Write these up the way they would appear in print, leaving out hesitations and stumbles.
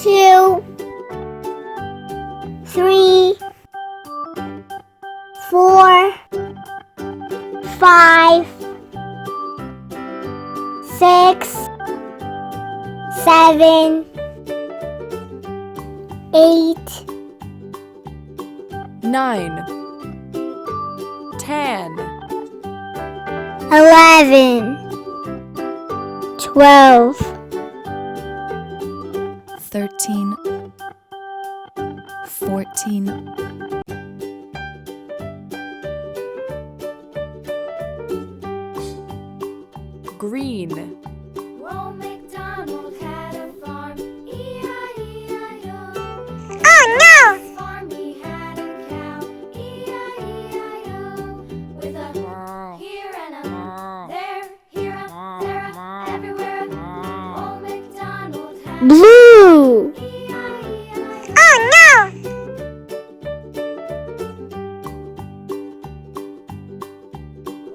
2, 3, 4, 5, 6, 7, 8, 9, 10, 11, 12, 13, 14, green. Old MacDonald had a farm, E-I-E-I-O. Oh no! His farm he had a cow, E-I-E-I-O. With a here and a there, here a there a everywhere. Old MacDonald had Blue! E-I-E-I-O. Oh no!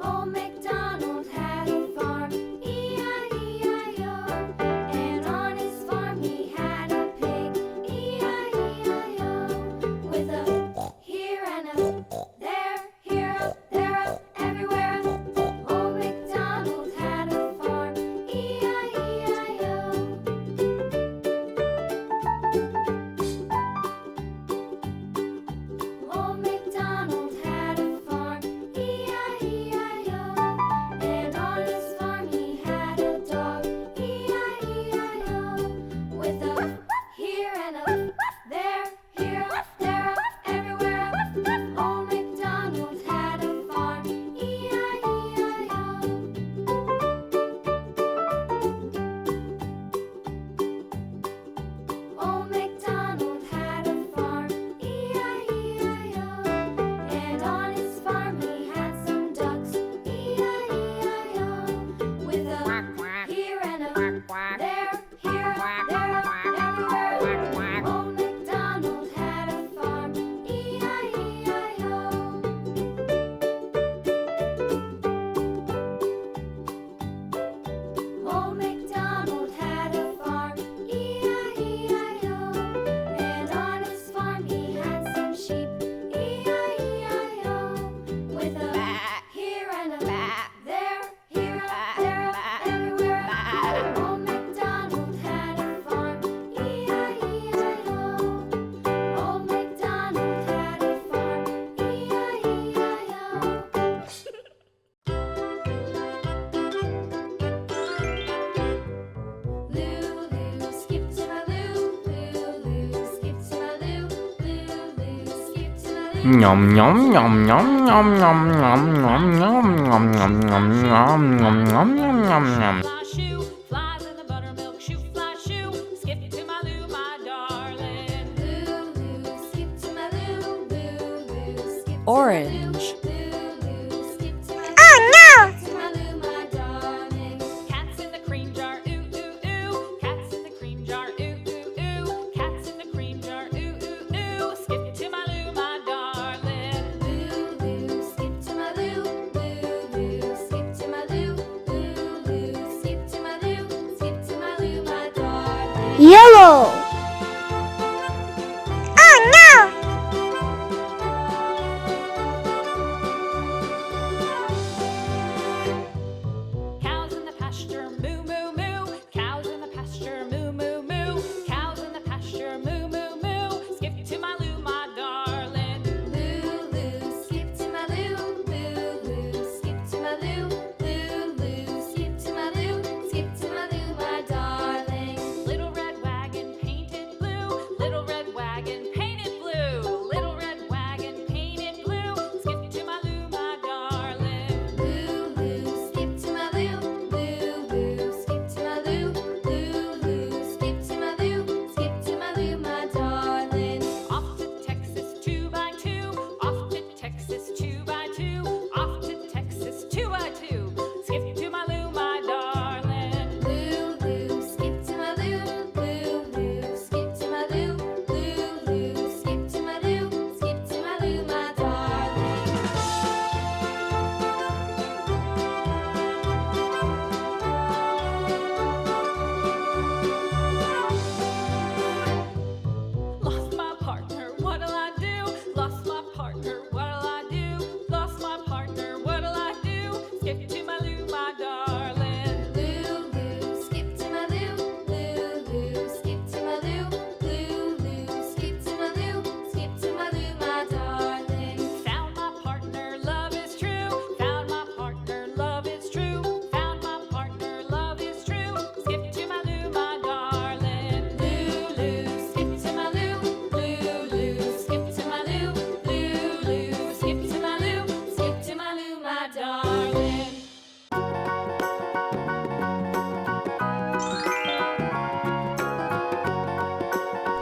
Old MacDonald had a farm, E-I-E-I-O. And on his farm he had a pig, E-I-E-I-O. With a here and a there, here a there a everywhere. Old MacDonald had a farm, E-I-E-I-O. Old MacDonald had a farm, E-I-E-I-O. And on his farm he had a dog, E-I-E-I-O. With a here and a there, here a there a everywhere. Old MacDonald had a farm, E-I-E-I-O. Old MacDonald had a farm, E-I-E-I-O. And on his farm he had some ducks, E-I-E-I-O. With a here and a there, here a there a everywhere. Old MacDonald had a farm, E-I-E-I-O. Old MacDonald had a farm, E-I-E-I-O. And on his farm he had some sheep, E-I-E-I-O. With a here and a there, here a there a everywhere. Old MacDonald had a farm, E-I-E-I-O. Old MacDonald had a farm, E-I-E-I-O. Lulu, skip to my Lou, Lulu, skip to my Lou, Lulu, skip to my Lou. Nhom nhom nhom nhom nhom nhom nhom nhom nhom nhom nhom nhom nhom nhom nhom nhom nhom nhom. Fly shoe, flies in the buttermilk shoe, fly shoe, skip to my Lou, my darling. Lulu, skip to my Lou, Lulu, skip to Orange. Lulu, skip to my Oh no! to my Lou, my darling. Cats in the cream jar, ooh, ooh, ooh. Cats in the cream jar, ooh, ooh, ooh. Cats in the cream jar, ooh, ooh, ooh. Skip to my Lou, my darling. Lulu, skip to my Lou, Lulu, skip to my Lou, Lulu, skip to my Lou, skip to my Lou, my darling. Yellow! Oh no! Cows in the pasture, moo, moo, moo. Cows in the pasture, moo, moo, moo. Cows in the pasture, moo, moo, moo. Skip to my Lou, my darling. Lulu, skip to my Lou, Lulu, skip to my Lou, Lulu, skip to my Lou, skip to my Lou, my darling. Little red wagon painted